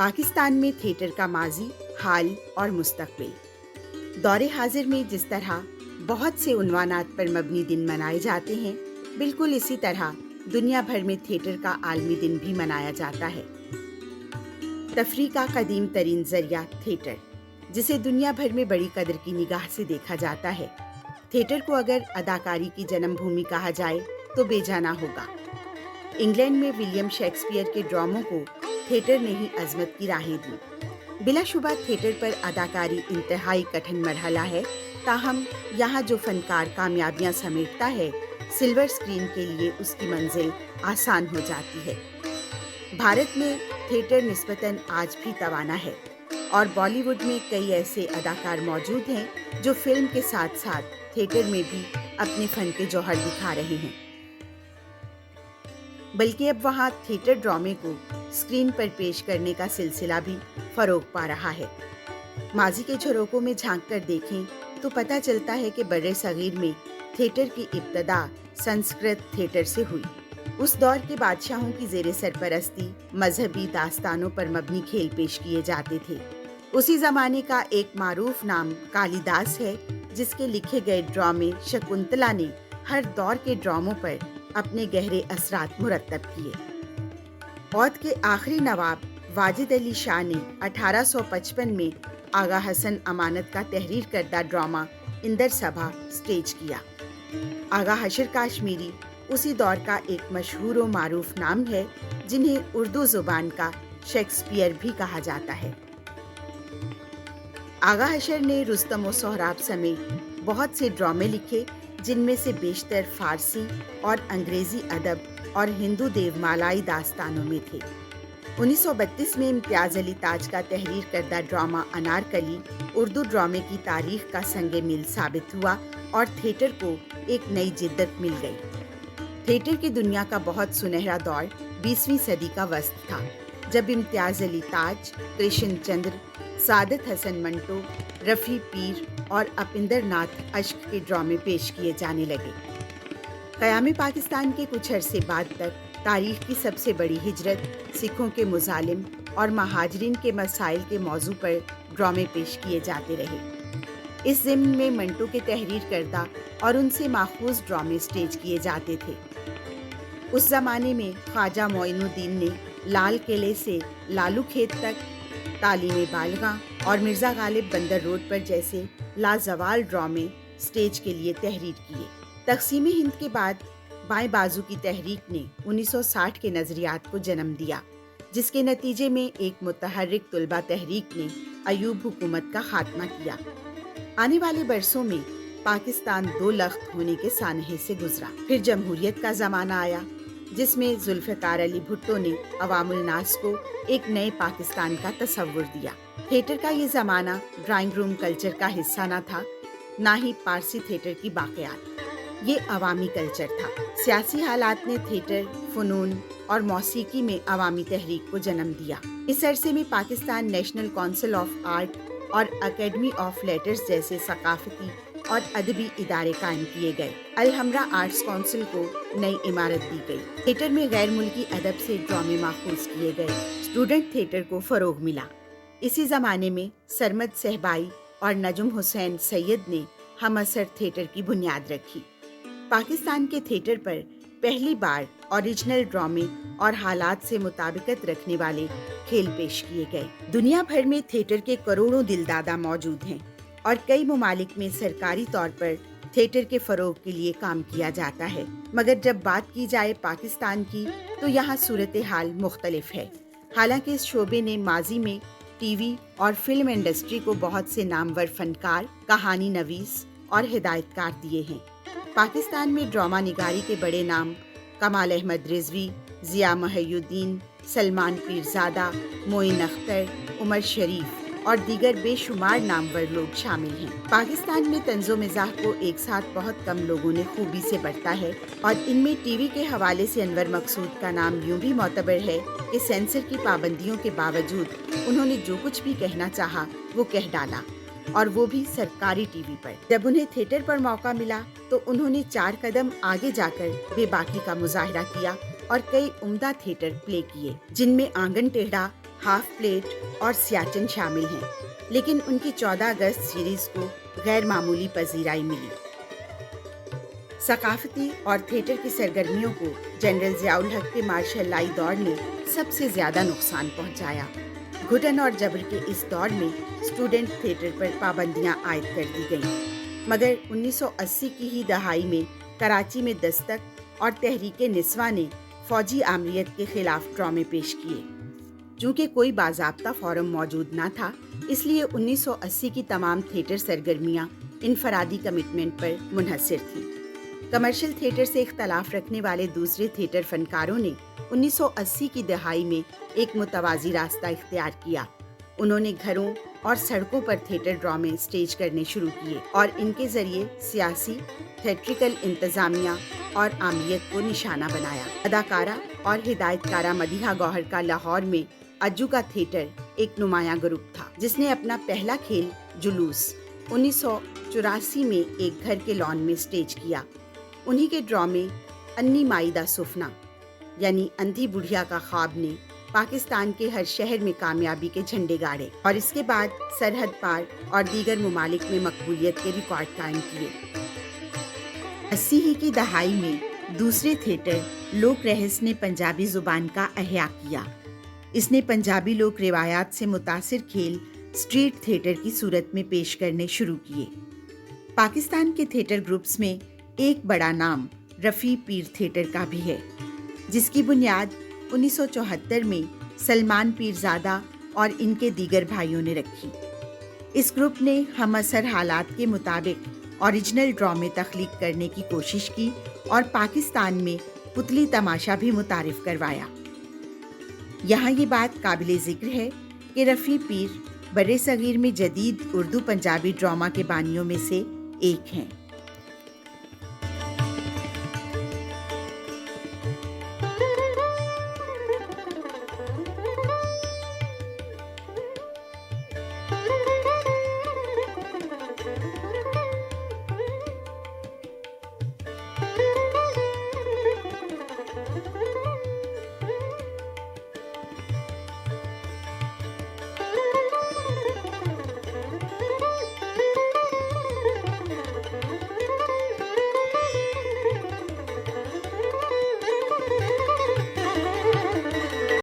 पाकिस्तान में थिएटर का माजी, हाल और मुस्तकबिल। दौरे हाजिर में जिस तरह बहुत से उन्वानात पर मबनी दिन मनाए जाते हैं, बिल्कुल इसी तरह दुनिया भर में थिएटर का आलमी दिन भी मनाया जाता है। तफरीह का कदीम तरीन जरिया थिएटर, जिसे दुनिया भर में बड़ी कदर की निगाह से देखा जाता है। थिएटर को अगर अदाकारी की जन्मभूमि कहा जाए तो बेजाना होगा। इंग्लैंड में विलियम शेक्सपियर के ड्रामों को थिएटर ने ही अजमत की राहें दी। बिलाशुबा थिएटर पर अदाकारी इंतहाई कठिन मरहला है, ताहम यहाँ जो फनकार कामयाबियाँ समेटता है, सिल्वर स्क्रीन के लिए उसकी मंजिल आसान हो जाती है। भारत में थिएटर निस्बतन आज भी तवाना है और बॉलीवुड में कई ऐसे अदाकार मौजूद हैं जो फिल्म के साथ साथ थिएटर में भी अपने फन के जौहर दिखा रहे हैं। बल्कि अब वहाँ थिएटर ड्रामे को स्क्रीन पर पेश करने का सिलसिला भी फरोग पा रहा है। माजी के झरोकों में झांक कर देखें तो पता चलता है कि बर्रे सगीर में थिएटर की इब्तदा संस्कृत थिएटर से हुई। उस दौर के बादशाहों की ज़ेरे सरपरस्ती मजहबी दास्तानों पर मबनी खेल पेश किए जाते थे। उसी ज़माने का एक मारूफ नाम कालिदास है, जिसके लिखे गए ड्रामे शकुंतला ने हर दौर के ड्रामों पर अपने गहरे असरात मुरत्तब किए। औध के आखिरी नवाब वाजिद अली शाह ने 1855 में आगा हसन अमानत का तहरीर करदा ड्रामा इंदर सभा स्टेज किया। आगा हशर काश्मीरी उसी दौर का एक मशहूर व मारूफ नाम है, जिन्हें उर्दू जुबान का शेक्सपियर भी कहा जाता है। आगा हशर ने रुस्तम व सोहराब समेत बहुत से ड्रामे लिखे, जिनमें से बेशतर फारसी और अंग्रेजी अदब और हिंदू देवमालाई दास्तानों में थे। 1932 में इम्तियाज़ अली ताज का तहरीर करदा ड्रामा अनारकली उर्दू ड्रामे की तारीख का संगे मिल साबित हुआ और थिएटर को एक नई जिद्दत मिल गई। थिएटर की दुनिया का बहुत सुनहरा दौर 20वीं सदी का वस्त था, जब इम्तियाज़ अली ताज, कृष्ण चंद्र, सादत हसन मंटो, रफ़ी पीर और अपिंदर नाथ अश्क के ड्रामे पेश किए जाने लगे। क़याम पाकिस्तान के कुछ अरसे बाद तक तारीख की सबसे बड़ी हिजरत, सिखों के मुजालिम और महाजरीन के मसाइल के मौजू पर ड्रामे पेश किए जाते रहे। इस ज़िम्न में मंटो के तहरीर करदा और उनसे माखूज़ ड्रामे स्टेज किए जाते थे। उस ज़माने में ख्वाजा मोइनुद्दीन ने लाल किले से लालू खेत तक, तालीम बालगा और मिर्ज़ा गालिब बंदर रोड पर जैसे लाजवाल ड्रामे स्टेज के लिए तहरीर किए। तक़सीम हिंद के बाद बाएं बाजू की तहरीक ने 1960 के नज़रियात को जन्म दिया, जिसके नतीजे में एक मुतहर्रिक तुलबा तहरीक ने अयूब हुकूमत का खात्मा किया। आने वाले बरसों में पाकिस्तान दो लख्त होने के सानहे से गुजरा। फिर जमहूरियत का ज़माना आया, जिसमें जुल्फ़िकार अली भुट्टो ने अवामुल नास को एक नए पाकिस्तान का तसव्वुर दिया। थिएटर का ये ज़माना ड्राइंग रूम कल्चर का हिस्सा न था, ना ही पारसी थिएटर की बाक़ियात। ये अवामी कल्चर था। सियासी हालात ने थिएटर, फ़नून और मौसीकी में अवामी तहरीक को जन्म दिया। इस अरसे में Pakistan national council of art और अकेडमी ऑफ लेटर्स जैसे सकाफती और अदबी इदारे कायम किए गए। अलहमरा आर्ट्स काउंसिल को नई इमारत दी गई। थिएटर में गैर मुल्की अदब से ड्रामे माखूज किए गए। स्टूडेंट थिएटर को फ़रोग मिला। इसी ज़माने में सरमद सहबाई और नजम हुसैन सैयद ने हम असर थिएटर की बुनियाद रखी। पाकिस्तान के थिएटर पर पहली बार ओरिजिनल ड्रामे और हालात से मुताबिकत रखने वाले खेल पेश किए गए। दुनिया भर में थिएटर के करोड़ों दिलदादा मौजूद हैं और कई ममालिक में सरकारी तौर पर थिएटर के फ़रोग के लिए काम किया जाता है। मगर जब बात की जाए पाकिस्तान की, तो यहाँ सूरत हाल मुख्तलिफ है। हालांकि इस शोबे ने माजी में टीवी और फिल्म इंडस्ट्री को बहुत से नामवर फनकार, कहानी नवीस और हिदायतकार दिए हैं। पाकिस्तान में ड्रामा निगारी के बड़े नाम कमाल अहमद रिजवी, ज़िया महिउद्दीन, सलमान पीरज़ादा, मोइन अख्तर, उमर शरीफ और दीगर बेशुमार नामवर लोग शामिल हैं। पाकिस्तान में तंज़ो मिज़ाह को एक साथ बहुत कम लोगों ने खूबी से बरता है और इनमें टीवी के हवाले से अनवर मकसूद का नाम यूं भी मोतबर है कि सेंसर की पाबंदियों के बावजूद उन्होंने जो कुछ भी कहना चाहा वो कह डाला, और वो भी सरकारी टीवी पर। जब उन्हें थिएटर पर मौका मिला तो उन्होंने 4 कदम आगे जाकर बेबाकी का मुजाहरा किया اور کئی عمدہ تھیٹر پلے کیے جن میں آنگن ٹیڑھا، ہاف پلیٹ اور سیاچن شامل ہیں، لیکن ان کی 14 اگست سیریز کو غیر معمولی پذیرائی ملی۔ ثقافتی اور تھیٹر کی سرگرمیوں کو جنرل ضیاء الحق کے مارشل لائی دور نے سب سے زیادہ نقصان پہنچایا۔ گھٹن اور جبر کے اس دور میں اسٹوڈنٹ تھیٹر پر پابندیاں عائد کر دی گئیں، مگر 1980 کی ہی دہائی میں کراچی میں دستک اور تحریک نسواں نے فوجی آمریت کے خلاف ڈرامے پیش کیے۔ چونکہ کوئی باضابطہ فورم موجود نہ تھا، اس لیے 1980 کی تمام تھیٹر سرگرمیاں انفرادی کمٹمنٹ پر منحصر تھیں۔ کمرشل تھیٹر سے اختلاف رکھنے والے دوسرے تھیٹر فنکاروں نے 1980 کی دہائی میں ایک متوازی راستہ اختیار کیا۔ انہوں نے گھروں اور سڑکوں پر تھیٹر ڈرامے سٹیج کرنے شروع کیے اور ان کے ذریعے سیاسی، تھیٹریکل انتظامیہ اور آمریت کو نشانہ بنایا۔ اداکارہ اور ہدایت کارہ مدیحہ گوہر کا لاہور میں اجو کا تھیٹر ایک نمایاں گروپ تھا، جس نے اپنا پہلا کھیل جلوس 1984 میں ایک گھر کے لان میں سٹیج کیا۔ انہی کے ڈرامے انی مائدہ سفنا یعنی اندھی بڑھیا کا خواب نے پاکستان کے ہر شہر میں کامیابی کے جھنڈے گاڑے اور اس کے بعد سرحد پار اور دیگر ممالک میں مقبولیت کے ریکارڈ قائم کیے۔ 80 ہی کی دہائی میں دوسرے تھیٹر لوک رہس نے پنجابی زبان کا احیاء کیا۔ اس نے پنجابی لوک روایات سے متاثر کھیل اسٹریٹ تھیٹر کی صورت میں پیش کرنے شروع کیے۔ پاکستان کے تھیٹر گروپس میں ایک بڑا نام رفیع پیر تھیٹر کا بھی ہے، جس کی بنیاد 1974 میں سلمان پیرزادہ اور ان کے دیگر بھائیوں نے رکھی۔ اس گروپ نے ہم عصر حالات کے مطابق اوریجنل ڈرامے تخلیق کرنے کی کوشش کی اور پاکستان میں پتلی تماشا بھی متعارف کروایا۔ یہاں یہ بات قابل ذکر ہے کہ رفیع پیر برصغیر میں جدید اردو پنجابی ڈرامہ کے بانیوں میں سے ایک ہیں۔